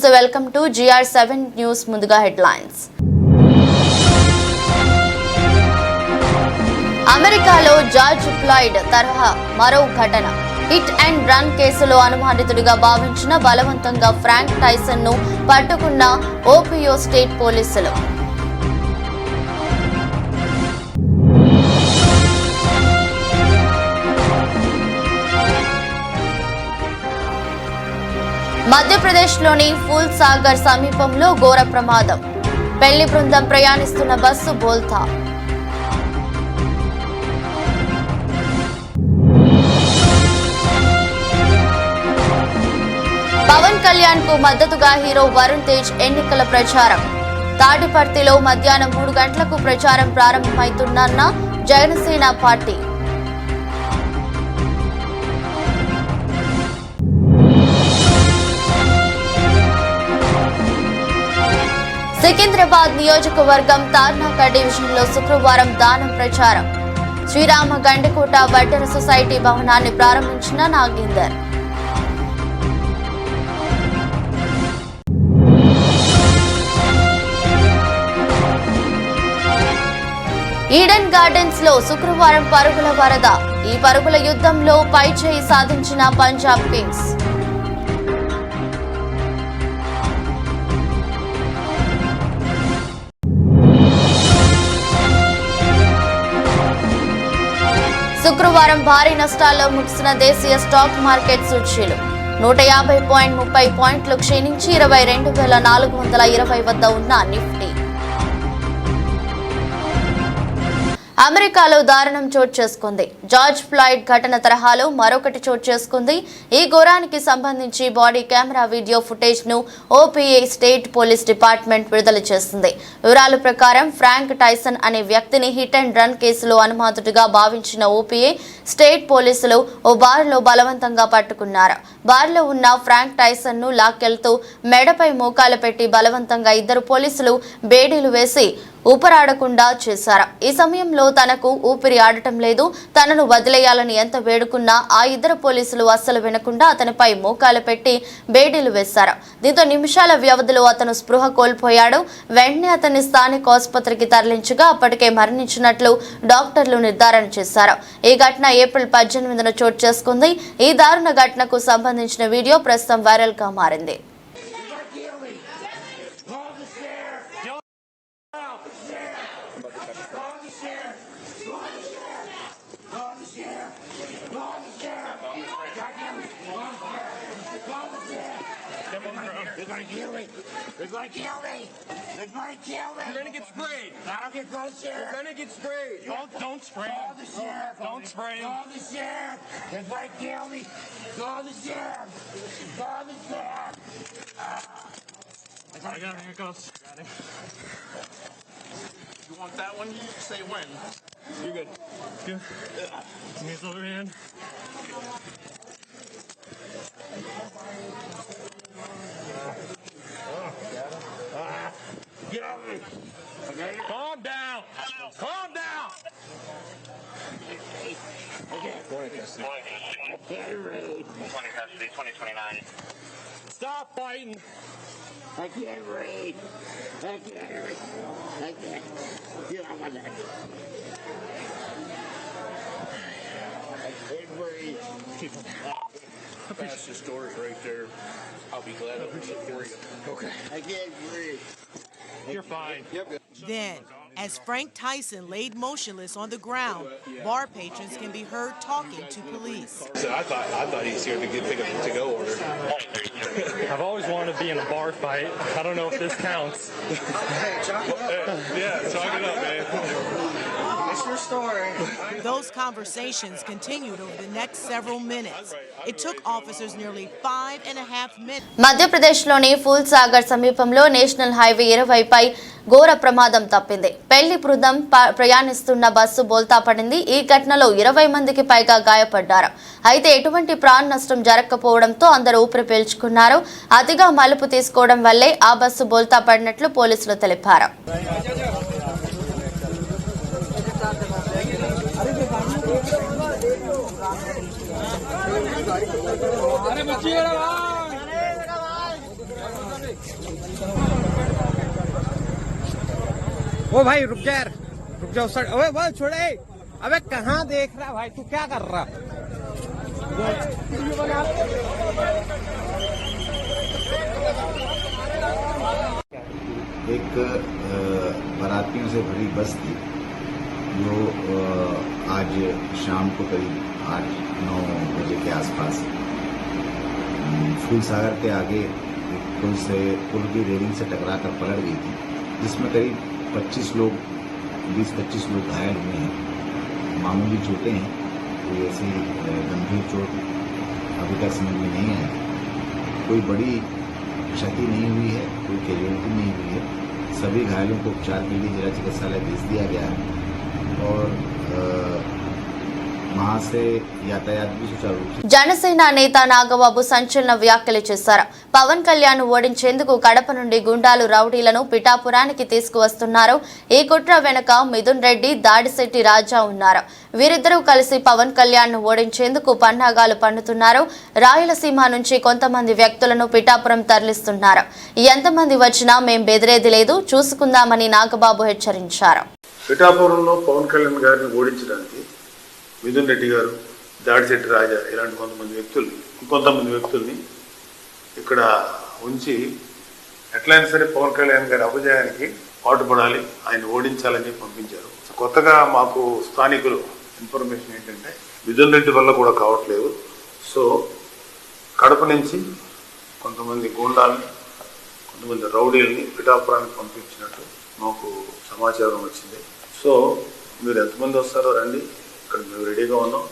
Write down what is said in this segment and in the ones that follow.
నమస్తే welcome to GR7 news ముందుగా headlines అమెరికాలో జార్జ్ ఫ్లాయిడ్ తరహా మరో ఘటన హిట్ అండ్ రన్ కేసులో అనుమానితుడిగా భావించిన బలవంతంగా ఫ్రాంక్ టైసన్ ను పట్టుకున్న ఓహియో స్టేట్ పోలీసులు మధ్యప్రదేశ్లోని ఫూల్ సాగర్ సమీపంలో ఘోర ప్రమాదం పెళ్లి బృందం ప్రయాణిస్తున్న బస్సు బోల్తా పవన్ కళ్యాణ్ కు మద్దతుగా హీరో వరుణ్ తేజ్ ఎన్నికల ప్రచారం తాడిపర్తిలో మధ్యాహ్నం 3 గంటలకు ప్రచారం ప్రారంభమవుతుందన్న జనసేన పార్టీ సికింద్రాబాద్ నియోజకవర్గం తార్నాక డివిజన్లో శుక్రవారం దానం ప్రచారం శ్రీరామ గండికోట వడ్డెర సొసైటీ భవనాన్ని ప్రారంభించిన నాగేందర్ ఈడెన్ గార్డెన్స్ లో శుక్రవారం పరుగుల వరద ఈ పరుగుల యుద్ధంలో పైచేయి సాధించిన పంజాబ్ కింగ్స్ శుక్రవారం భారీ నష్టాల్లో ముగిసిన దేశీయ స్టాక్ మార్కెట్ సూచీలు 150.30 పాయింట్లు క్షీణించి 22,420 వద్ద ఉన్న నిఫ్టీ అమెరికాలో దారుణం చోటు చేసుకుంది జార్జ్ ఫ్లాయిడ్ ఘటన తరహాలో మరొకటి చోటు చేసుకుంది ఈ ఘోరానికి సంబంధించి బాడీ కెమెరా వీడియో ఫుటేజ్ ను ఓపీఏ స్టేట్ పోలీస్ డిపార్ట్మెంట్ విడుదల చేసింది వివరాల ప్రకారం ఫ్రాంక్ టైసన్ అనే వ్యక్తిని హిట్ అండ్ రన్ కేసులో అనుమానితుడిగా భావించిన ఓపీఏ స్టేట్ పోలీసులు ఓ బార్లో బలవంతంగా పట్టుకున్నారు బార్లో ఉన్న ఫ్రాంక్ టైసన్ ను లాక్కెళ్తూ మెడపై మోకాలు పెట్టి బలవంతంగా ఇద్దరు పోలీసులు బేడీలు వేసి ఊపిరాడకుండా చేశారు ఈ సమయంలో తనకు ఊపిరి ఆడటం లేదు తనను వదిలేయాలని ఎంత వేడుకున్నా ఆ ఇద్దరు పోలీసులు అస్సలు వినకుండా అతనిపై మోకాలు పెట్టి బేడీలు వేశారు దీంతో నిమిషాల వ్యవధిలో అతను స్పృహ కోల్పోయాడు వెంటనే అతన్ని స్థానిక ఆసుపత్రికి తరలించగా అప్పటికే మరణించినట్లు డాక్టర్లు నిర్ధారణ చేశారు ఈ ఘటన ఏప్రిల్ 18న చోటు చేసుకుంది ఈ దారుణ ఘటనకు సంబంధించిన వీడియో ప్రస్తుతం వైరల్ గా మారింది They're gonna kill me. They're gonna kill me. They're gonna kill me. You're gonna get sprayed. I don't get close here. You're gonna get sprayed. Don't spray. Call the sheriff. Don't spray him. Call the sheriff. They're gonna kill me. Call the sheriff. Call the sheriff. I got him. Here it goes. Got him. You want that one? Say when. You're good. Good. Give me his other hand. Get over me. Okay? Calm down. Calm down. Okay. Morning, custody. Get ready. 20 custody, 2029. Stop fighting. I can't read. I can't read. I can't. Get off my neck. I can't breathe. That's the story right there. I'll be glad I was for you. Okay. I can't breathe. You're fine. Yep. Then, as Frank Tyson laid motionless on the ground, bar patrons can be heard talking to police. So I thought he's here to pick up the to-go order. I've always wanted to be in a bar fight. I don't know if this counts. Yeah, talk it up, man. It's your story. Those conversations continued over the next several minutes. It took officers nearly 5.5 minutes. మధ్యప్రదేశ్లోని pool Sagar సమీపంలో national highway 20పై ఘోర ప్రమాదం తప్పింది పెళ్లి బృందం ప్రయాణిస్తున్న bus బోల్తా పడింది ఈ ఘటనలో 20 మందికి పైగా గాయపడ్డారు అయితే ఎటువంటి ప్రాణ నష్టం జరగకపోవడంతో అందరూ ఊపిరి పీల్చుకున్నారు అతిగా మలుపు తీసుకోవడం వల్లే ఆ బస్సు బోల్తా పడినట్లు పోలీసులు తెలిపారు ओ भाई रुक जा यार, रुक जाओ सर। ओए वो छोड़े, अबे कहाँ देख रहा भाई, तू क्या कर रहा? एक बारातियों से भरी बस थी जो आज शाम को करीब 8-9 बजे के आसपास फूल सागर के आगे पुल की रेलिंग से टकराकर पलट गई थी, जिसमें करीब 20-25 लोग घायल हुए हैं। मामूली चोटें हैं, कोई ऐसी गंभीर चोट अभी तक समझ में नहीं आई। कोई बड़ी क्षति नहीं हुई है, कोई कैजुअलिटी नहीं हुई है। सभी घायलों को उपचार के लिए जिला चिकित्सालय भेज दिया गया है और वहां से यातायात भी सुचारू रूप से। జనసేన నేత నాగబాబు సంచలన వ్యాఖ్యలు చేశారు. పవన్ కళ్యాణ్ ఓడించేందుకు కడప నుండి గుండాలు రౌడీలను పిఠాపురానికి తీసుకువస్తున్నారు. ఈ కుట్ర వెనుక మిథున్ రెడ్డి, దాడిశెట్టి రాజా ఉన్నారు. వీరిద్దరూ కలిసి పవన్ కళ్యాణ్ ఓడించేందుకు పన్నాగాలు పన్నుతున్నారు. రాయలసీమ నుంచి కొంతమంది వ్యక్తులను పిఠాపురం తరలిస్తున్నారు. ఎంతమంది వచ్చినా మేం బెదిరేది లేదు, చూసుకుందామని నాగబాబు హెచ్చరించారు. పిఠాపురంలో పవన్ కళ్యాణ్ గారిని ఓడించడానికి మిథున్ రెడ్డి గారు, దాడిశెట్టి రాజా ఇలాంటి కొంతమంది వ్యక్తుల్ని ఇక్కడ ఉంచి ఎట్లయినా సరే పవన్ కళ్యాణ్ గారి అపజయానికి పాటుపడాలి, ఆయన ఓడించాలని చెప్పి పంపించారు. కొత్తగా మాకు స్థానికులు ఇన్ఫర్మేషన్ ఏంటంటే మిథున్ రెడ్డి వల్ల కూడా కావట్లేదు. సో కడప నుంచి కొంతమంది గూండాలని, కొంతమంది రౌడీలని పిఠాపురానికి పంపించినట్టు మాకు సమాచారం వచ్చింది. సో మీరు ఎంతమంది వస్తారో రండి, ఇక్కడ మేము రెడీగా ఉన్నాం,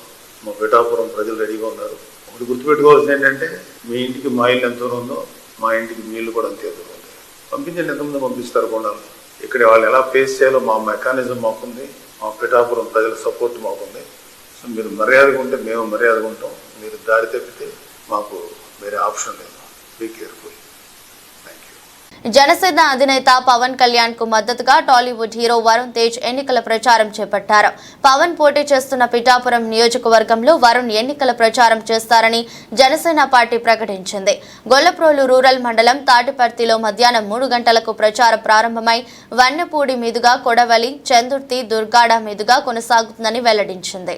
మా పిఠాపురం ప్రజలు రెడీగా ఉన్నారు. ఒకటి గుర్తుపెట్టుకోవాల్సింది ఏంటంటే మీ ఇంటికి మా ఇల్లు ఎంత దూరం ఉందో మా ఇంటికి మీ ఇల్లు కూడా అంతే దూరం ఉంది. పంపించండి, ఎంతమంది పంపిస్తారు కొండాలి. ఇక్కడ వాళ్ళు ఎలా ఫేస్ చేయాలో మా మెకానిజం మాకుంది, మా పిఠాపురం ప్రజల సపోర్ట్ మాకుంది. సో మీరు మర్యాదగా ఉంటే మేము మర్యాదగా ఉంటాం, మీరు దారి తప్పితే మాకు వేరే ఆప్షన్ లేదు. Be careful. జనసేన అధినేత పవన్ కళ్యాణ్ కు మద్దతుగా టాలీవుడ్ హీరో వరుణ్ తేజ్ ఎన్నికల ప్రచారం చేపట్టారు. పవన్ పోటీ చేస్తున్న పిఠాపురం నియోజకవర్గంలో వరుణ్ ఎన్నికల ప్రచారం చేస్తారని జనసేన పార్టీ ప్రకటించింది. గొల్లప్రోలు రూరల్ మండలం తాటిపర్తిలో మధ్యాహ్నం 3 గంటలకు ప్రచారం ప్రారంభమై వన్నెపూడి మీదుగా కొడవలి, చందుర్తి, దుర్గాడ మీదుగా కొనసాగుతుందని వెల్లడించింది.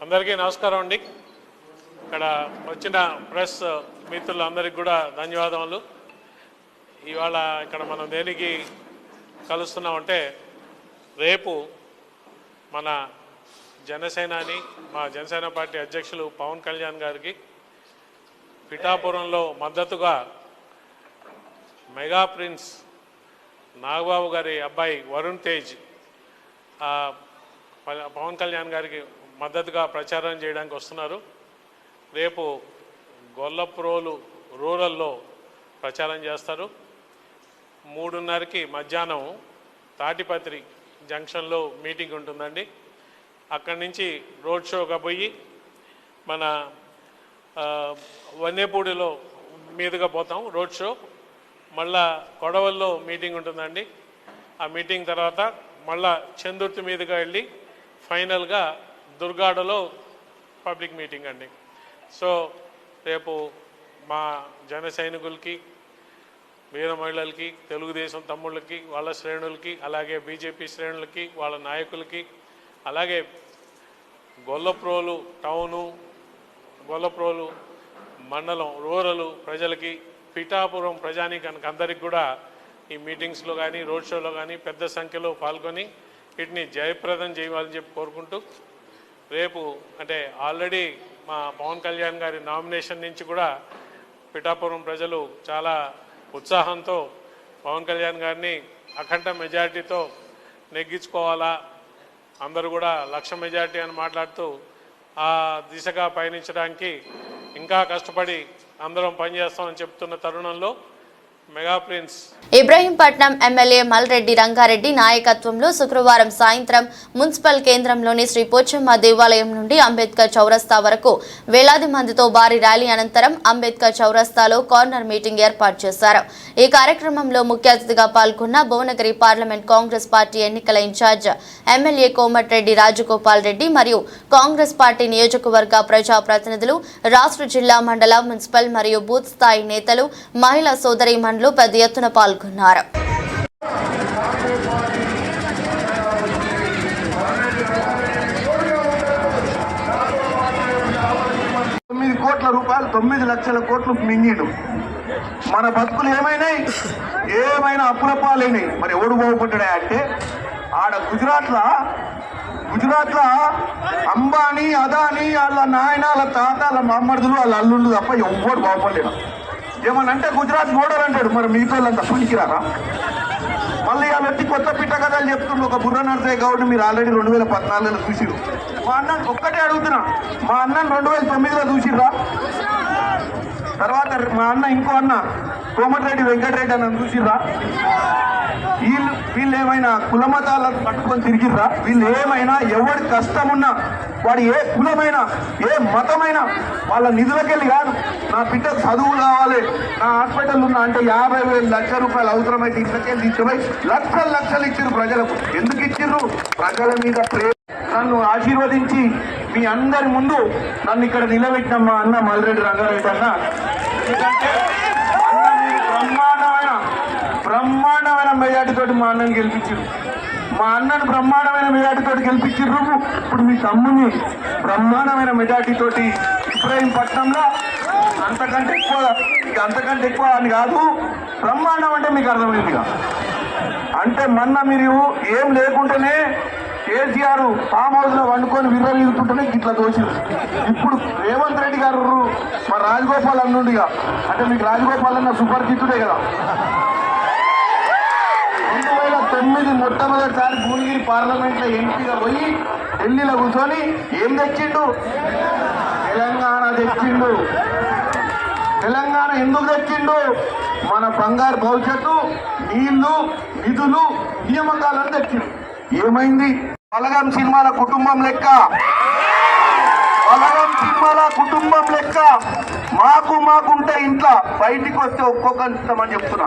అందరికీ నమస్కారం అండి. ఇక్కడ వచ్చిన ప్రెస్ మిత్రులందరికీ కూడా ధన్యవాదములు. ఇవాళ ఇక్కడ మనం దేనికి కలుస్తున్నామంటే రేపు మన మా జనసేన పార్టీ అధ్యక్షులు పవన్ కళ్యాణ్ గారికి పిఠాపురంలో మద్దతుగా మెగా ప్రిన్స్ నాగబాబు గారి అబ్బాయి వరుణ్ తేజ్ పవన్ కళ్యాణ్ గారికి మద్దతుగా ప్రచారం చేయడానికి వస్తున్నారు. రేపు గొల్లప్రోలు రూరల్లో ప్రచారం చేస్తారు. 3:30కి మధ్యాహ్నం తాటిపత్రి జంక్షన్లో మీటింగ్ ఉంటుందండి. అక్కడి నుంచి రోడ్ షోగా పోయి మన వన్నేపూడిలో మీదుగా పోతాం రోడ్ షో. మళ్ళా కొడవల్లో మీటింగ్ ఉంటుందండి. ఆ మీటింగ్ తర్వాత మళ్ళా చందుర్తి మీదుగా వెళ్ళి ఫైనల్గా దుర్గాడలో పబ్లిక్ మీటింగ్ అండి. సో రేపు మా జన సైనికులకి, వీర మహిళలకి, తెలుగుదేశం తమ్ముళ్ళకి, వాళ్ళ శ్రేణులకి, అలాగే బీజేపీ శ్రేణులకి, వాళ్ళ నాయకులకి, అలాగే గొల్లప్రోలు టౌను, గొల్లప్రోలు మండలం రూరల్ ప్రజలకి, పిఠాపురం ప్రజానీకానికి అందరికి కూడా ఈ మీటింగ్స్లో కానీ రోడ్ షోలో కానీ పెద్ద సంఖ్యలో పాల్గొని వీటిని జయప్రదం చేయాలని చెప్పి కోరుకుంటూ, రేపు అంటే ఆల్రెడీ మా పవన్ కళ్యాణ్ గారి నామినేషన్ నుంచి కూడా పిఠాపురం ప్రజలు చాలా ఉత్సాహంతో పవన్ కళ్యాణ్ గారిని అఖండ మెజారిటీతో నెగ్గించుకోవాలా, అందరూ కూడా 1,00,000 మెజారిటీ అని మాట్లాడుతూ ఆ దిశగా పయనించడానికి ఇంకా కష్టపడి అందరం పనిచేస్తామని చెప్తున్న తరుణంలో mega prince Ibrahimpatnam MLA Malreddy Rangareddy నాయకత్వంలో శుక్రవారం సాయంత్రం మున్సిపల్ కేంద్రంలోని శ్రీ పోచమ్మ దేవాలయం నుండి అంబేద్కర్ చౌరస్తా వరకు వేలాది మందితో భారీ ర్యాలీ అనంతరం అంబేద్కర్ చౌరస్తాలో కార్నర్ మీటింగ్ ఏర్పాటు చేశారు. ఈ కార్యక్రమంలో ముఖ్య అతిథిగా పాల్గొన్న భువనగిరి పార్లమెంట్ కాంగ్రెస్ పార్టీ ఎన్నికల ఇన్ఛార్జ్ ఎమ్మెల్యే కోమటిరెడ్డి రాజగోపాల్ రెడ్డి మరియు కాంగ్రెస్ పార్టీ నియోజకవర్గ ప్రజాప్రతినిధులు, రాష్ట్ర, జిల్లా, మండల, మున్సిపల్ మరియు బూత్ స్థాయి నేతలు, మహిళా సోదరీమణులు పెద్ద ఎత్తున పాల్గొన్నారు. సంవత్సరాలు 9 లక్షల కోట్లు మింగిడు. మన బతుకులు ఏమైనాయి? ఏమైనా అప్పుల పాలైనాయి. మరి ఎవడు బాగుపడ్డా అంటే ఆడ గుజరాత్లో అంబానీ, అదానీ, వాళ్ళ నాయన, వాళ్ళ తాత, వాళ్ళ మమ్మర్దులు, వాళ్ళ అల్లుళ్ళు తప్ప ఎవ్వడు బాగుపడలేడు. ఏమనంటే గుజరాత్ మోడల్ అంటాడు. మరి మిగతా వాళ్ళంతా పనికిరారా? మళ్ళీ వాళ్ళు వచ్చి కొత్త పిట్ట కథలు చెప్తుండ్రు. ఒక బుర్ర నరసయ్య గౌడ్ని మీరు ఆల్రెడీ 2014లో చూసిరు. మా అన్న ఒక్కటే అడుగుతున్నా, మా అన్నను 2009లో చూసిర్రా? తర్వాత మా అన్న ఇంకో అన్న కోమటిరెడ్డి వెంకటరెడ్డి అన్న చూసిర్రా? వీళ్ళు ఏమైనా కులమతాలను పట్టుకొని తిరిగిర్రా? వీళ్ళు ఏమైనా ఎవరి కష్టమున్నా వాడు ఏ కులమైనా ఏ మతమైనా వాళ్ళ నిధులకెళ్ళి కాదు, నా బిడ్డకు చదువు కావాలి, నా హాస్పిటల్ ఉన్నా అంటే 50,000 లక్షల రూపాయలు అవసరమైతే ఇంట్లోకెళ్ళి తీసుకుపోయి లక్షలు ఇచ్చిర్రు ప్రజలకు. ఎందుకు ఇచ్చిర్రు? ప్రజల మీద ప్రేమ. నన్ను ఆశీర్వదించి మీ అందరి ముందు నన్ను ఇక్కడ నిలబెట్టిన మా అన్న మల్రెడ్డి రంగారెడ్డి అన్న. ఎందుకంటే అన్న మీరు బ్రహ్మాండమైన మెజార్టీతోటి మా అన్నని గెలిపించారు. మా అన్నను బ్రహ్మాండమైన మెజార్టీతోటి గెలిపించారు. ఇప్పుడు మీ తమ్ముని బ్రహ్మాండమైన మెజార్టీతోటి ఇబ్రాహీంపట్నంలో అంతకంటే ఎక్కువ అని కాదు, బ్రహ్మాండం అంటే మీకు అర్థమైందిగా. అంటే మొన్న మీరు ఏం లేకుంటేనే కేసీఆర్ ఫామ్ హౌస్ లో వండుకొని విర్రవీగుతుంటేనే ఇట్లా దోషులు. ఇప్పుడు రేవంత్ రెడ్డి గారు మా రాజగోపాల్ అన్నుండిగా, అంటే మీకు రాజగోపాల్ అన్న సుపరిచితుడే కదా. 2009 మొట్టమొదటిసారి భువనగిరి పార్లమెంట్ లో ఎంపీగా పోయి ఢిల్లీలో కూర్చొని ఏం తెచ్చిండు? తెలంగాణ తెచ్చిండు. తెలంగాణ ఎందుకు తెచ్చిండు? మన బంగారు భవిష్యత్తు, నీళ్లు, నిధులు, నియామకాలను తెచ్చిండు. ఏమైంది? బలగం సినిమాల కుటుంబం లెక్క, మాకుంటే ఇంట్లో బయటికి వస్తే ఒక్కొక్కరు ఇస్తామని చెప్తున్నా.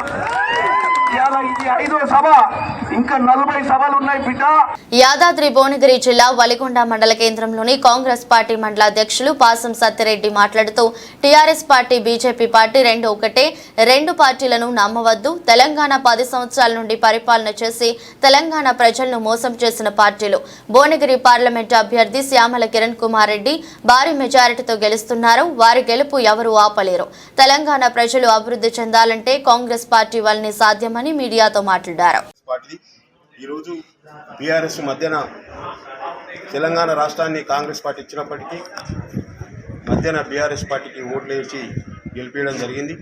ఇవాళ ఇది 5వ సభ, ఇంకా 40 సభలు ఉన్నాయి బిడ్డ. యాదాద్రి భువనగిరి జిల్లా వలిగొండ మండల కేంద్రంలోని కాంగ్రెస్ పార్టీ మండల అధ్యక్షులు పాసం సత్యరెడ్డి మాట్లాడుతూ టీఆర్ఎస్ పార్టీ, బీజేపీ పార్టీ రెండు ఒకటే, రెండు పార్టీలను నమ్మవద్దు. తెలంగాణ 10 సంవత్సరాల నుండి పరిపాలన చేసి తెలంగాణ ప్రజలను మోసం చేసిన పార్టీలు. భువనగిరి పార్లమెంటు అభ్యర్థి శ్యామల కిరణ్ కుమార్ రెడ్డి భారీ మెజారిటీతో గెలుస్తున్నారు. వారి గెలుపు ఎవరూ ఆపలేరు. తెలంగాణ ప్రజలు అభివృద్ధి చెందాలంటే కాంగ్రెస్ పార్టీ వల్లనే సాధ్యమని మీడియాతో మాట్లాడారు. ఈరోజు బీఆర్ఎస్ మధ్యన తెలంగాణ రాష్ట్రాన్ని కాంగ్రెస్ పార్టీ ఇచ్చినప్పటికీ మధ్యన బీఆర్ఎస్ పార్టీకి ఓట్లు వేసి గెలిపించడం జరిగింది.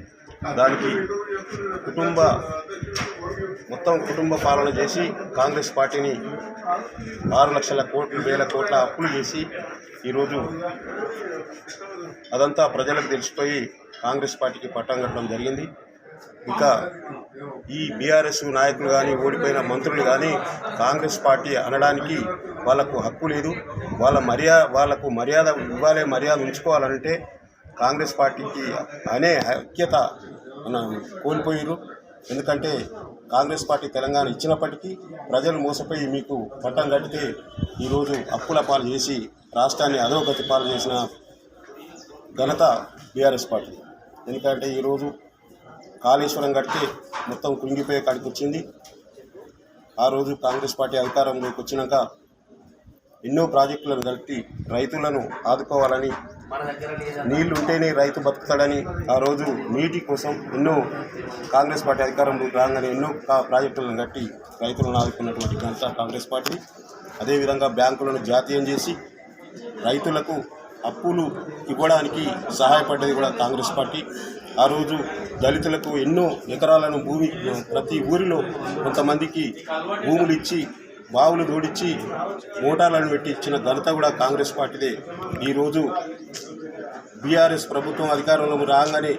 దానికి కుటుంబ పాలన చేసి కాంగ్రెస్ పార్టీని 6 లక్షల కోట్లు, వేల కోట్ల అప్పులు చేసి ఈరోజు అదంతా ప్రజలకు తెలిసిపోయి కాంగ్రెస్ పార్టీకి పట్టం కట్టడం జరిగింది. ఇక ఈ బీఆర్ఎస్ నాయకులు కానీ, ఓడిపోయిన మంత్రులు కానీ కాంగ్రెస్ పార్టీ అనడానికి వాళ్ళకు హక్కు లేదు. వాళ్ళకు మర్యాద ఇవ్వాలి, మర్యాద ఉంచుకోవాలంటే కాంగ్రెస్ పార్టీకి అనే ఐక్యత కోల్పోయారు. ఎందుకంటే కాంగ్రెస్ పార్టీ తెలంగాణ ఇచ్చినప్పటికీ ప్రజలు మోసపోయి మీకు పట్టం కట్టితే ఈరోజు అప్పుల పాలు చేసి రాష్ట్రాన్ని అధోగతి పాలు చేసిన ఘనత బీఆర్ఎస్ పార్టీ. ఎందుకంటే ఈరోజు కాళేశ్వరం కడితే మొత్తం కుంగిపోయే కాడికి వచ్చింది. ఆ రోజు కాంగ్రెస్ పార్టీ అధికారంలోకి వచ్చినాక ఎన్నో ప్రాజెక్టులను కలిపి రైతులను ఆదుకోవాలని, నీళ్లు ఉంటేనే రైతు బతుకుతాడని ఆ రోజు నీటి కోసం ఎన్నో కాంగ్రెస్ పార్టీ అధికారంలోకి రాగానే ఎన్నో ప్రాజెక్టులను కట్టి రైతులను ఆదుకున్నటువంటి ఘనత కాంగ్రెస్ పార్టీ. అదేవిధంగా బ్యాంకులను జాతీయం చేసి రైతులకు అప్పులు ఇవ్వడానికి సహాయపడ్డది కూడా కాంగ్రెస్ పార్టీ. ఆ రోజు దళితులకు ఎన్నో ఎకరాలను భూమి, ప్రతి ఊరిలో కొంతమందికి భూములు ఇచ్చి, బావులు తోడిచ్చి, మోటార్లను పెట్టి ఇచ్చిన ఘనత కూడా కాంగ్రెస్ పార్టీదే. ఈరోజు బీఆర్ఎస్ ప్రభుత్వం అధికారంలో రాగానే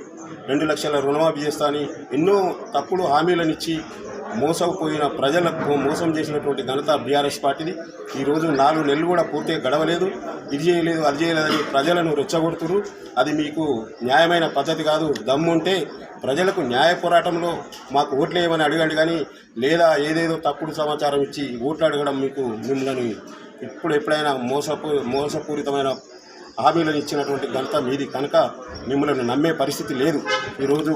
2 లక్షల రుణమాఫీ చేస్తా అని ఎన్నో తప్పుడు హామీలను ఇచ్చి మోసపోయిన ప్రజలకు మోసం చేసినటువంటి ఘనత బీఆర్ఎస్ పార్టీది. ఈరోజు 4 నెలలు కూడా పూర్తిగా గడవలేదు. ఇది చేయలేదు, అది చేయలేదని ప్రజలను రెచ్చగొడుతున్నారు. అది మీకు న్యాయమైన పద్ధతి కాదు. దమ్ముంటే ప్రజలకు న్యాయ పోరాటంలో మాకు ఓట్లు వేయమని అడగండి, కానీ లేదా ఏదేదో తప్పుడు సమాచారం ఇచ్చి ఓట్లు అడగడం మిమ్మల్ని ఎప్పుడైనా మోసపూరితమైన హామీలను ఇచ్చినటువంటి ఘనత మీది కనుక మిమ్మల్ని నమ్మే పరిస్థితి లేదు. ఈరోజు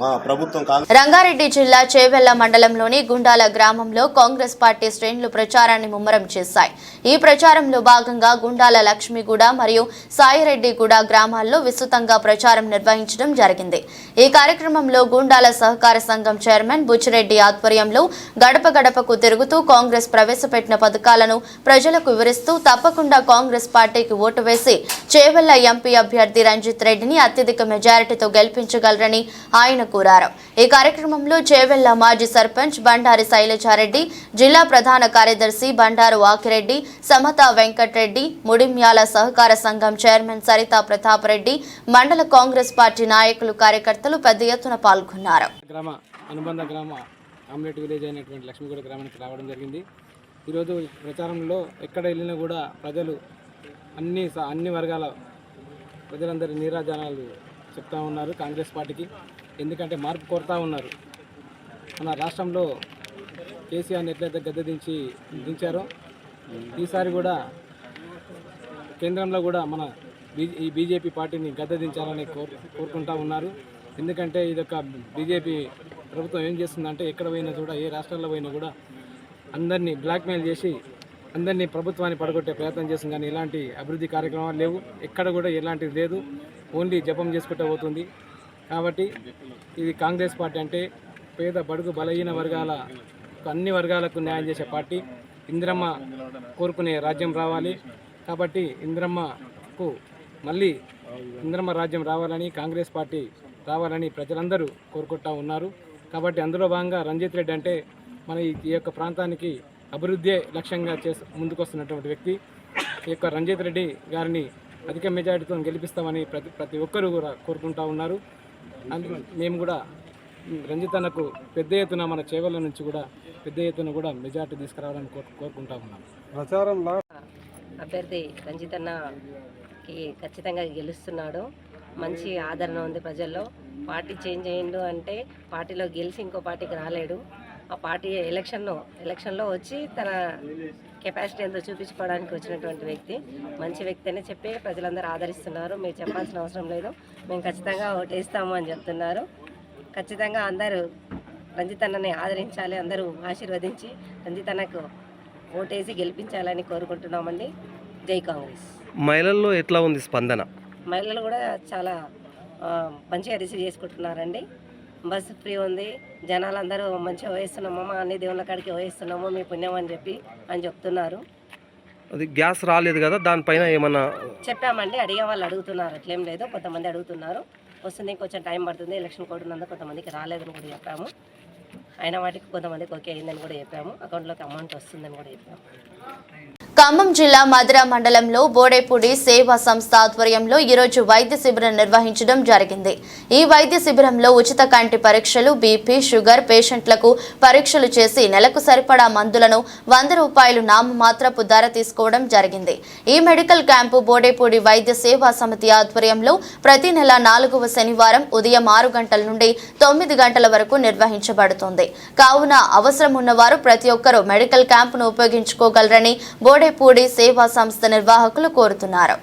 మా ప్రభుత్వం రంగారెడ్డి జిల్లా చేవెళ్ల మండలంలోని గుండాల గ్రామంలో కాంగ్రెస్ పార్టీ శ్రేణులు ప్రచారాన్ని ముమ్మరం చేశాయి. ఈ ప్రచారంలో భాగంగా గుండాల లక్ష్మిగూడ మరియు సాయిరెడ్డిగూడ గ్రామాల్లో విస్తృతంగా ప్రచారం నిర్వహించడం జరిగింది. ఈ కార్యక్రమంలో గుండాల సహకార సంఘం చైర్మన్ బుచ్చిరెడ్డి ఆధ్వర్యంలో గడప గడపకు తిరుగుతూ కాంగ్రెస్ ప్రవేశపెట్టిన పథకాలను ప్రజలకు వివరిస్తూ తప్పకుండా కాంగ్రెస్ పార్టీకి ఓటు వేసి చేవెళ్ల ఎంపీ అభ్యర్థి రంజిత్ రెడ్డిని అత్యధిక మెజారిటీతో గెలిపించగలరని ఆయన కోరారు. ఈ కార్యక్రమంలో చేవెళ్ల మాజీ సర్పంచ్ బండారి శైలజారెడ్డి, జిల్లా ప్రధాన కార్యదర్శి బండారు ఆకిరెడ్డి, సమత వెంకటరెడ్డి, ముడిమ్యాల సహకార సంఘం చైర్మన్ సరితా ప్రతాప్ రెడ్డి, మండల కాంగ్రెస్ పార్టీ నాయకులు, కార్యకర్తలు పెద్ద ఎత్తున పాల్గొన్నారు. అనుబంధ గ్రామ ఆమ్లెట్ విలేజ్ అయినటువంటి లక్ష్మీగూడ గ్రామానికి రావడం జరిగింది. ఈరోజు ప్రచారంలో ఎక్కడ వెళ్ళినా కూడా ప్రజలు అన్ని వర్గాల ప్రజలందరి నీరాజనాలు చెప్తా ఉన్నారు కాంగ్రెస్ పార్టీకి. ఎందుకంటే మార్పు కోరుతూ ఉన్నారు. మన రాష్ట్రంలో కేసీఆర్ని ఎట్లయితే దించారో ఈసారి కూడా కేంద్రంలో కూడా మన ఈ బీజేపీ పార్టీని దించాలని కోరుకుంటూ ఉన్నారు. ఎందుకంటే ఇదొక బీజేపీ ప్రభుత్వం ఏం చేస్తుందంటే ఎక్కడ పోయినా కూడా ఏ రాష్ట్రాల్లో పోయినా కూడా అందరినీ బ్లాక్మెయిల్ చేసి అందరినీ ప్రభుత్వాన్ని పడగొట్టే ప్రయత్నం చేస్తుంది. కానీ ఎలాంటి అభివృద్ధి కార్యక్రమాలు లేవు, ఎక్కడ కూడా ఎలాంటిది లేదు, ఓన్లీ జపం చేసుకుంటూ పోతుంది. కాబట్టి ఇది కాంగ్రెస్ పార్టీ అంటే పేద బడుగు బలహీన వర్గాల అన్ని వర్గాలకు న్యాయం చేసే పార్టీ. ఇందిరమ్మ కోరుకునే రాజ్యం రావాలి. కాబట్టి ఇందిరమ్మకు మళ్ళీ ఇందిరమ్మ రాజ్యం రావాలని, కాంగ్రెస్ పార్టీ రావాలని ప్రజలందరూ కోరుకుంటూ ఉన్నారు. కాబట్టి అందులో భాగంగా రంజిత్ రెడ్డి అంటే మన ఈ యొక్క ప్రాంతానికి అభివృద్ధి లక్ష్యంగా ముందుకొస్తున్నటువంటి వ్యక్తి. ఈ యొక్క రంజిత్ రెడ్డి గారిని అధిక మెజారిటీతో గెలిపిస్తామని ప్రతి ఒక్కరూ కూడా కోరుకుంటూ ఉన్నారు. మేము కూడా రంజిత్ అన్నకు పెద్ద ఎత్తున మన చేవెళ్ల నుంచి కూడా పెద్ద ఎత్తున కూడా మెజారిటీ తీసుకురావాలని కోరుకుంటా ఉన్నాం. ప్రచారంలో అభ్యర్థి రంజిత్ అన్నకి ఖచ్చితంగా గెలుస్తున్నాడు. మంచి ఆదరణ ఉంది ప్రజల్లో. పార్టీ చేంజ్ అయ్యిండు అంటే పార్టీలో గెలిచి ఇంకో పార్టీకి రాలేడు. ఆ పార్టీ ఎలక్షన్లో వచ్చి తన కెపాసిటీ ఎంతో చూపించుకోవడానికి వచ్చినటువంటి వ్యక్తి. మంచి వ్యక్తి అని చెప్పి ప్రజలందరూ ఆదరిస్తున్నారు. మీరు చెప్పాల్సిన అవసరం లేదు, మేము ఖచ్చితంగా ఓటేస్తాము అని చెప్తున్నారు. ఖచ్చితంగా అందరూ రంజిత్ అన్నని ఆదరించాలి, అందరూ ఆశీర్వదించి రంజిత్ అన్నకు ఓటేసి గెలిపించాలని కోరుకుంటున్నామండి. జై కాంగ్రెస్. మహిళల్లో ఎట్లా ఉంది స్పందన? మహిళలు కూడా చాలా మంచిగా రిసీవ్ చేసుకుంటున్నారండి. బస్సు ఫ్రీ ఉంది, జనాలందరూ మంచిగా వేస్తున్నామమ్మా, అన్ని దేవుళ్ళ కాడికి వేస్తున్నాము, మీ పుణ్యం అని చెప్పి అని చెప్తున్నారు. అది గ్యాస్ రాలేదు కదా, దానిపైన ఏమన్నా చెప్పామండి. అడిగే వాళ్ళు అడుగుతున్నారు, అట్లేం లేదు. కొంతమంది అడుగుతున్నారు, వస్తుంది, ఇంకొంచెం టైం పడుతుంది, ఎలక్షన్ కోడ్ ఉన్నందుకు కొంతమందికి రాలేదని కూడా చెప్పాము. అయిన వాటికి కొంతమందికి ఓకే అయిందని కూడా చెప్పాము, అకౌంట్లోకి అమౌంట్ వస్తుందని కూడా చెప్పాము. ఖమ్మం జిల్లా మధిర మండలంలో బోడేపూడి సేవా సంస్థ ఆధ్వర్యంలో ఈరోజు వైద్య శిబిరం నిర్వహించడం జరిగింది. ఈ వైద్య శిబిరంలో ఉచిత కంటి పరీక్షలు, బీపీ, షుగర్ పేషెంట్లకు పరీక్షలు చేసి నెలకు సరిపడా మందులను 100 రూపాయలు నామమాత్రపు ధర తీసుకోవడం జరిగింది. ఈ మెడికల్ క్యాంపు బోడేపూడి వైద్య సేవా సమితి ఆధ్వర్యంలో ప్రతి నెల 4వ శనివారం ఉదయం 6 గంటల నుండి 9 గంటల వరకు నిర్వహించబడుతుంది. కావున అవసరం ఉన్నవారు ప్రతి ఒక్కరూ మెడికల్ క్యాంపును ఉపయోగించుకోగలరని బోడేపూడి సేవా సంస్థ నిర్వాహకులు కోరుతున్నారు.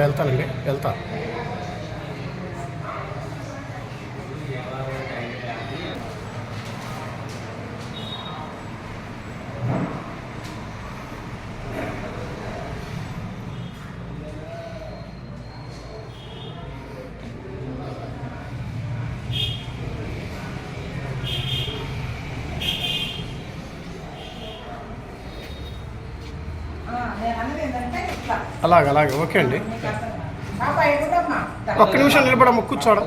వెళ్తానండి. అలాగే ఓకే అండి. ఒక్క నిమిషం నిలబడమ్మ, కూర్చోడం.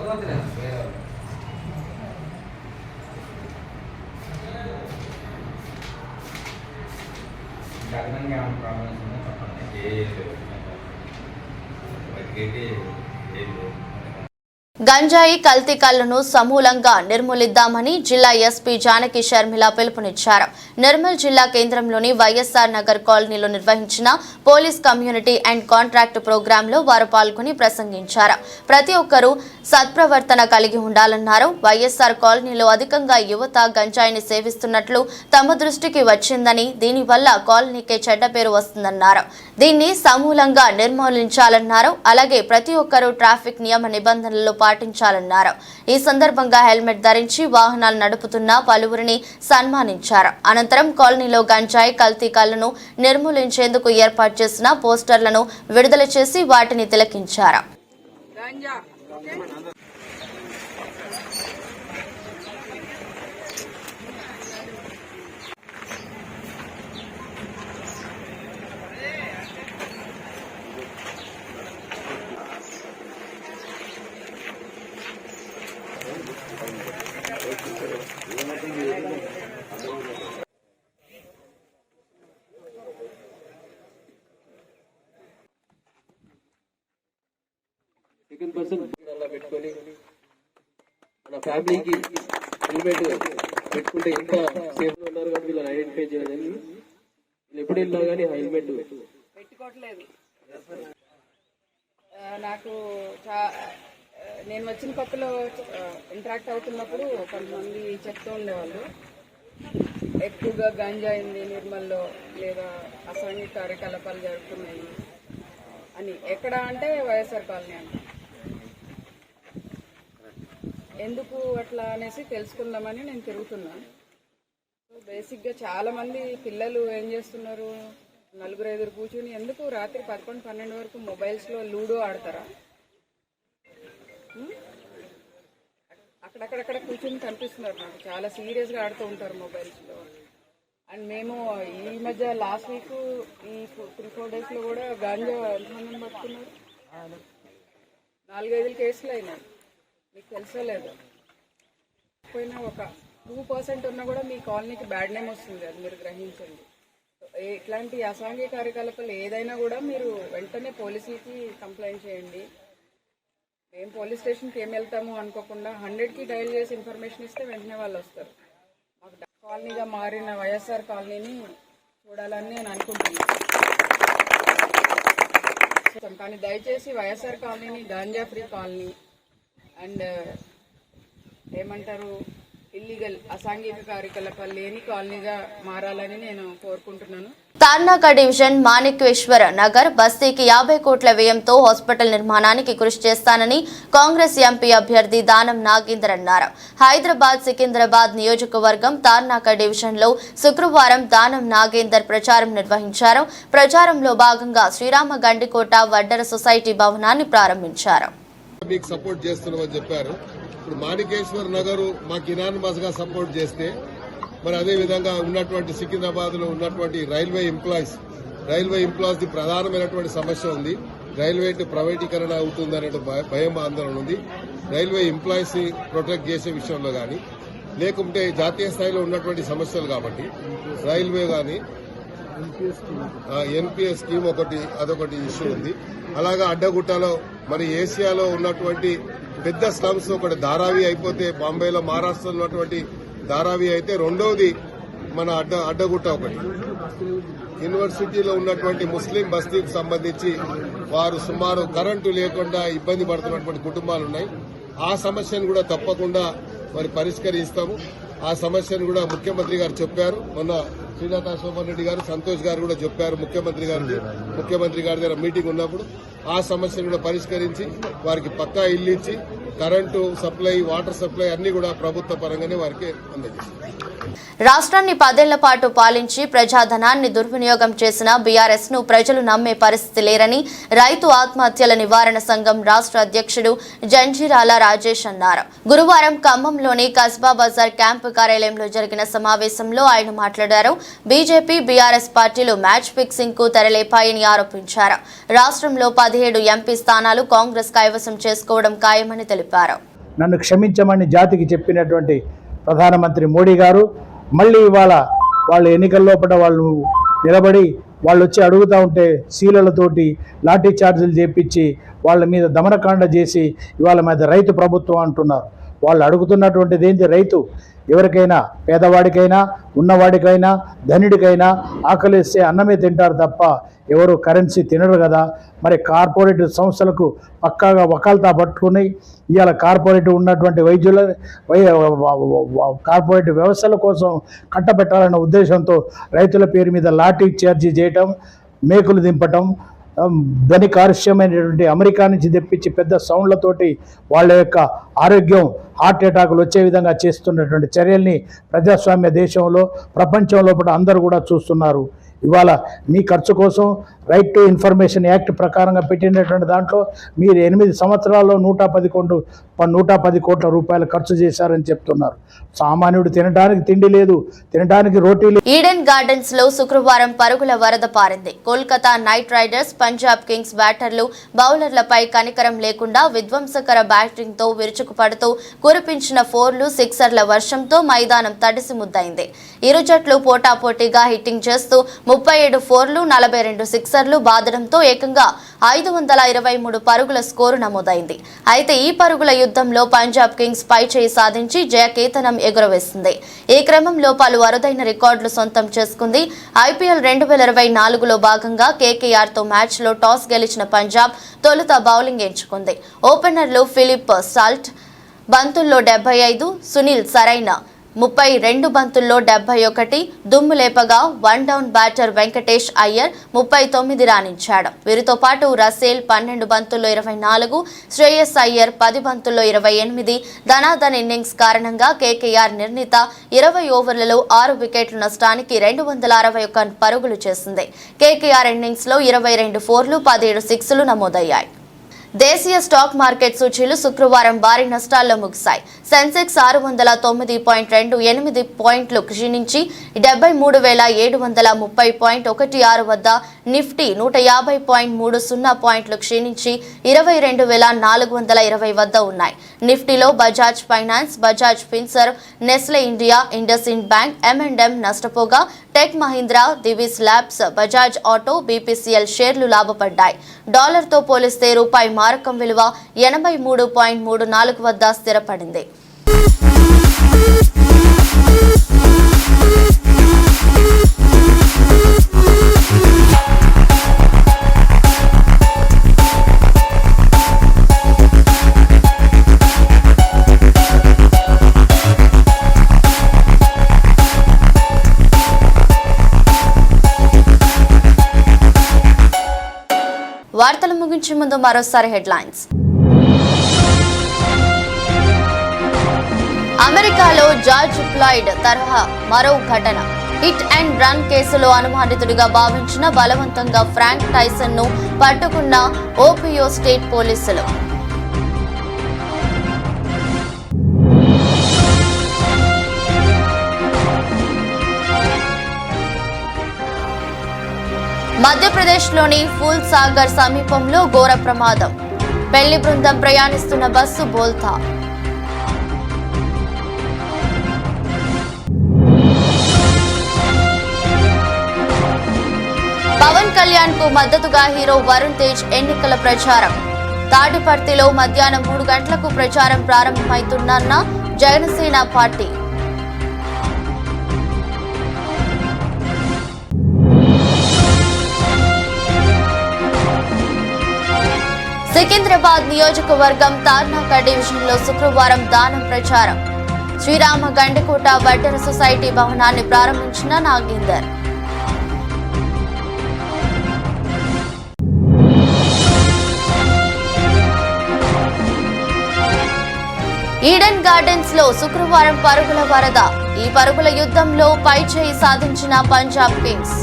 గంజాయి కల్తీ కళ్లను సమూలంగా నిర్మూలిద్దామని జిల్లా ఎస్పీ జానకి షర్మిల పిలుపునిచ్చారు. నిర్మల్ జిల్లా కేంద్రంలోని వైఎస్ఆర్ నగర్ కాలనీలో నిర్వహించిన పోలీస్ కమ్యూనిటీ అండ్ కాంట్రాక్ట్ ప్రోగ్రాంలో వారు పాల్గొని ప్రసంగించారు. ప్రతి ఒక్కరూ సత్ప్రవర్తన కలిగి ఉండాలన్నారు. వైఎస్ఆర్ కాలనీలో అధికంగా యువత గంజాయిని సేవిస్తున్నట్లు తమ దృష్టికి వచ్చిందని, దీనివల్ల కాలనీకే చెడ్డ పేరు వస్తుందన్నారు. దీన్ని సమూలంగా నిర్మూలించాలన్నారు. అలాగే ప్రతి ఒక్కరూ ట్రాఫిక్ నియమ నిబంధనలు పాటించాలన్నారు. ఈ సందర్భంగా హెల్మెట్ ధరించి వాహనాలు నడుపుతున్న పలువురిని సన్మానించారు. అనంతరం కాలనీలో గంజాయి కల్తీ కళ్లను నిర్మూలించేందుకు ఏర్పాటు చేసిన పోస్టర్లను విడుదల చేసి వాటిని తిలకించారు. సెకండ్ పర్సన్ అలా పెట్టుకొని మన ఫ్యామిలీకి హెల్మెట్ పెట్టుకుంటే ఇంకా సేఫ్ ఉన్నారు కానీ వీళ్ళని ఐడెంటిఫై చేయడానికి వీళ్ళు ఎప్పుడు వెళ్ళినా కానీ హెల్మెట్ పెట్టుకోవట్లేదు. నాకు నేను వచ్చిన కొత్తలో ఇంటరాక్ట్ అవుతున్నప్పుడు కొంతమంది చెప్తూ ఉండేవాళ్ళు ఎక్కువగా గంజా అయింది నిర్మల్లో, లేదా అసాంఘిక కార్యకలాపాలు జరుగుతున్నాయి అని. ఎక్కడ అంటే వైఎస్ఆర్ కాలనీ అంట. ఎందుకు అట్లా అనేసి తెలుసుకుందామని నేను తిరుగుతున్నాను. సో బేసిక్గా చాలామంది పిల్లలు ఏం చేస్తున్నారు, నలుగురు ఐదుగురు కూర్చుని ఎందుకు రాత్రి 11-12 వరకు మొబైల్స్లో లూడో ఆడతారా? అక్కడక్కడ కూర్చుని కనిపిస్తున్నారు నాకు. చాలా సీరియస్గా ఆడుతూ ఉంటారు మొబైల్స్లో. అండ్ మేము ఈ మధ్య లాస్ట్ వీక్ ఈ 3-4 డేస్లో కూడా గాంజా ఎంతమందిని పట్టుకున్నారు? 4-5 కేసులు అయినాయి. మీకు తెలుసో లేదు, పోయినా ఒక 2% ఉన్నా కూడా మీ కాలనీకి బ్యాడ్ నేమ్ వస్తుంది. అది మీరు గ్రహించండి. ఇట్లాంటి అసాంఘిక కార్యకలాపాలు ఏదైనా కూడా మీరు వెంటనే పోలీసులకి కంప్లైంట్ చేయండి. మేము పోలీస్ స్టేషన్కి ఏం వెళ్తాము అనుకోకుండా 100కి డయల్ చేసి ఇన్ఫర్మేషన్ ఇస్తే వెంటనే వాళ్ళు వస్తారు. మాకు కాలనీగా మారిన వైఎస్ఆర్ కాలనీని చూడాలని నేను అనుకుంటున్నాను. కానీ దయచేసి వైఎస్ఆర్ కాలనీని గాంజా ఫ్రీ కాలనీ అండ్ ఏమంటారు ఇల్లీగల్ అసాంఘిక కార్యకలాపాలు లేని కాలనీగా మారాలని నేను కోరుకుంటున్నాను. తార్నాక డివిజన్ మాణిక్వేశ్వర నగర్ బస్తీకి 50 కోట్ల వ్యయంతో హాస్పిటల్ నిర్మాణానికి కృషి చేస్తానని కాంగ్రెస్ ఎంపీ అభ్యర్థి దానం నాగేందర్ అన్నారు. హైదరాబాద్ సికింద్రాబాద్ నియోజకవర్గం తార్నాక డివిజన్లో శుక్రవారం దానం నాగేందర్ ప్రచారం నిర్వహించారు. ప్రచారంలో భాగంగా శ్రీరామ గండికోట వడ్డర సొసైటీ భవనాన్ని ప్రారంభించారు. మీకు సపోర్ట్ చేస్తున్నామని చెప్పారు. ఇప్పుడు మాణికేశ్వర్ నగర్ మాకు ఇనానిమస్ గా సపోర్ట్ చేస్తే, మరి అదే విధంగా ఉన్నటువంటి సికింద్రాబాద్ లో ఉన్నటువంటి రైల్వే ఎంప్లాయీస్ ది ప్రధానమైనటువంటి సమస్య ఉంది. రైల్వే ప్రైవేటీకరణ అవుతుందనే భయం ఆందోళన ఉంది. రైల్వే ఎంప్లాయీస్ ప్రొటెక్ట్ చేసే విషయంలో కానీ, లేకుంటే జాతీయ స్థాయిలో ఉన్నటువంటి సమస్యలు కాబట్టి రైల్వే కానీ ఎన్పిఎస్ స్కీమ్ అదొకటి ఇష్యూ ఉంది. అలాగా అడ్డగుట్టలో మరి ఏసియాలో ఉన్నటువంటి పెద్ద స్లమ్స్ ఒకటి ధారావి అయిపోతే, బాంబేలో మహారాష్ట్రలో ఉన్నటువంటి ధారావి అయితే, రెండవది మన అడ్డగుట్ట ఒకటి. యూనివర్సిటీలో ఉన్నటువంటి ముస్లిం బస్తీకి సంబంధించి వారు సుమారు కరెంటు లేకుండా ఇబ్బంది పడుతున్నటువంటి కుటుంబాలు ఉన్నాయి. ఆ సమస్యను కూడా తప్పకుండా మరి పరిష్కరిస్తాము. ఆ సమస్యను కూడా ముఖ్యమంత్రి గారు చెప్పారు. మొన్న శ్రీనాథ సోమన్ రెడ్డి గారు, సంతోష్ గారు కూడా చెప్పారు ముఖ్యమంత్రి గారి దగ్గర మీటింగ్ ఉన్నప్పుడు. ఆ సమస్యను కూడా పరిష్కరించి వారికి పక్కా ఇల్లు ఇచ్చి కరెంటు సప్లై, వాటర్ సప్లై అన్ని కూడా ప్రభుత్వ పరంగానే వారికి అందజేస్తారు. రాష్ట్రాన్ని 10 ఏళ్ల పాటు పాలించి ప్రజాధనాన్ని దుర్వినియోగం చేసిన బీఆర్ఎస్ ను ప్రజలు నమ్మే పరిస్థితి లేరని రైతు ఆత్మహత్యల నివారణ సంఘం రాష్ట్ర అధ్యక్షుడు జంజీరాల రాజేష్ అన్నారు. గురువారం ఖమ్మంలోని కస్బా బజార్ క్యాంపు కార్యాలయంలో జరిగిన సమావేశంలో ఆయన మాట్లాడారు. బీజేపీ బీఆర్ఎస్ పార్టీలు మ్యాచ్ ఫిక్సింగ్ కు తెరలేపాయని ఆరోపించారు. రాష్ట్రంలో 17 ఎంపీ స్థానాలు కాంగ్రెస్ కైవసం చేసుకోవడం ఖాయమని తెలిపారు. నన్ను క్షమించమని జాతికి చెప్పినటువంటి ప్రధానమంత్రి మోడీ గారు మళ్ళీ ఇవాళ వాళ్ళ ఎన్నికల లోపల వాళ్ళు నిలబడి వాళ్ళు వచ్చి అడుగుతూ ఉంటే సీలలతోటి లాఠీ చార్జీలు చేపించి వాళ్ళ మీద దమనకాండ చేసి ఇవాళ మీద రైతు ప్రభుత్వం అంటున్నారు. వాళ్ళు అడుగుతున్నటువంటిది ఏంటి? రైతు ఎవరికైనా, పేదవాడికైనా, ఉన్నవాడికైనా, ధనిడికైనా ఆకలిస్తే అన్నమే తింటారు తప్ప ఎవరు కరెన్సీ తినరు కదా. మరి కార్పొరేట్ సంస్థలకు పక్కాగా వకాల్తా పట్టుకుని ఇవాళ కార్పొరేట్ ఉన్నటువంటి వైద్యుల కార్పొరేట్ వ్యవస్థల కోసం కట్టబెట్టాలన్న ఉద్దేశంతో రైతుల పేరు మీద లాఠీ చార్జీ చేయటం, మేకులు దింపటం, ధ్వని కాలుష్యమైనటువంటి అమెరికా నుంచి తెప్పించి పెద్ద సౌండ్లతోటి వాళ్ళ యొక్క ఆరోగ్యం హార్ట్ అటాకులు వచ్చే విధంగా చేస్తున్నటువంటి చర్యల్ని ప్రజాస్వామ్య దేశంలో ప్రపంచంలో అందరూ కూడా చూస్తున్నారు. ఇవాళ మీ ఖర్చు కోసం రైట్ టు ఇన్ఫర్మేషన్ యాక్ట్ ప్రకారంగా పెట్టినటువంటి దాంట్లో మీరు 8 సంవత్సరాల్లో 110 కోట్ల రూపాయలు ఖర్చు చేశారని చెప్తున్నారు. సామాన్యుడు తినడానికి తిండి లేదు, తినడానికి రోటీ లేదు. ఈడెన్ గార్డెన్స్ లో శుక్రవారం పరుగుల వరద పారింది. Kolkata Knight Riders, Punjab Kings బ్యాటర్లు బౌలర్లపై కనికరం లేకుండా విధ్వంసకర బ్యాటింగ్ తో విరుచుకుపడుతూ కురిపించిన 4లు, 6ల వర్షంతో మైదానం తడిసి ముద్దైంది. ఇరు జట్లు పోటాపోటీగా హిట్టింగ్ చేస్తూ 37 4లు, 42 6లు బాదడంతో ఏకంగా 523 పరుగుల స్కోరు నమోదైంది. అయితే ఈ పరుగుల యుద్ధంలో పంజాబ్ కింగ్స్ పై చేయి సాధించి జయకేతనం ఎగురవేసింది. ఈ క్రమంలో పలు అరుదైన రికార్డులు సొంతం చేసుకుంది. ఐపీఎల్ 2024లో భాగంగా కేకేఆర్తో మ్యాచ్లో టాస్ గెలిచిన పంజాబ్ తొలుత బౌలింగ్ ఎంచుకుంది. ఓపెనర్లు ఫిలిప్ సాల్ట్ బంతుల్లో 75, సునీల్ సరైన 32 బంతుల్లో 71 దుమ్ము లేపగా 1 డౌన్ బ్యాటర్ వెంకటేష్ అయ్యర్ 39 రాణించాడు. వీరితో పాటు రసేల్ 12 బంతుల్లో 24, శ్రేయస్ అయ్యర్ 10 బంతుల్లో 28 ధనాధన్ ఇన్నింగ్స్ కారణంగా కేకేఆర్ నిర్ణీత 20 ఓవర్లలో 6 వికెట్ల నష్టానికి 261 పరుగులు చేసింది. కేకేఆర్ ఇన్నింగ్స్ లో 22 4లు, 17 6లు నమోదయ్యాయి. దేశీయ స్టాక్ మార్కెట్ సూచీలు శుక్రవారం భారీ నష్టాల్లో ముగిశాయి. సెన్సెక్స్ 600.28 పాయింట్లు క్షీణించి 73,730.16 వద్ద, నిఫ్టీ 150.30 పాయింట్లు క్షీణించి 22,420 వద్ద ఉన్నాయి. నిఫ్టీలో Bajaj Finance, Bajaj Finserv, Nestle India, IndusInd Bank, M&M నష్టపోగా Tech Mahindra, Divi's Labs, Bajaj Auto, BPCL షేర్లు లాభపడ్డాయి. డాలర్తో పోలిస్తే రూపాయి మారకం విలువ 83.34 వద్ద స్థిరపడింది. వార్తలు ముగించే ముందు మరోసారి హెడ్లైన్స్. అమెరికాలో జార్జ్ ఫ్లాయిడ్ తరహా మరో ఘటన. హిట్ అండ్ రన్ కేసులో అనుమానితుడిగా భావించిన బలవంతంగా ఫ్రాంక్ టైసన్ ను పట్టుకున్న ఓహియో స్టేట్ పోలీసులు. మధ్యప్రదేశ్లోని ఫూల్ సాగర్ సమీపంలో ఘోర ప్రమాదం. పెళ్లి బృందం ప్రయాణిస్తున్న బస్సు బోల్తా. పవన్ కళ్యాణ్ కు మద్దతుగా హీరో వరుణ్ తేజ్ ఎన్నికల ప్రచారం. తాడిపర్తిలో మధ్యాహ్నం 3 గంటలకు ప్రచారం ప్రారంభమవుతుందన్న జనసేన పార్టీ. సికింద్రాబాద్ నియోజకవర్గం తార్నాక డివిజన్లో శుక్రవారం దానం ప్రచారం. శ్రీరామ గండికోట వడ్డెర సొసైటీ భవనాన్ని ప్రారంభించిన నాగేందర్. ఈడెన్ గార్డెన్స్ లో శుక్రవారం పరుగుల వరద. ఈ పరుగుల యుద్ధంలో పైచేయి సాధించిన పంజాబ్ కింగ్స్.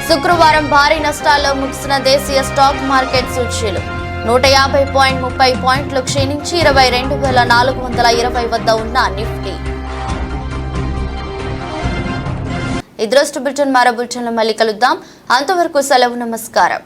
శుక్రవారం భారీ నష్టాల్లో ముగిసిన దేశీయ స్టాక్ మార్కెట్ సూచీలు 150.30 పాయింట్లు క్షీణించి 22,420 వద్ద ఉన్న నిఫ్టీ. ఈ దృష్టి బులెటిన్ మరో బులెటిన్లో మళ్ళీ కలుద్దాం. అంతవరకు సెలవు, నమస్కారం.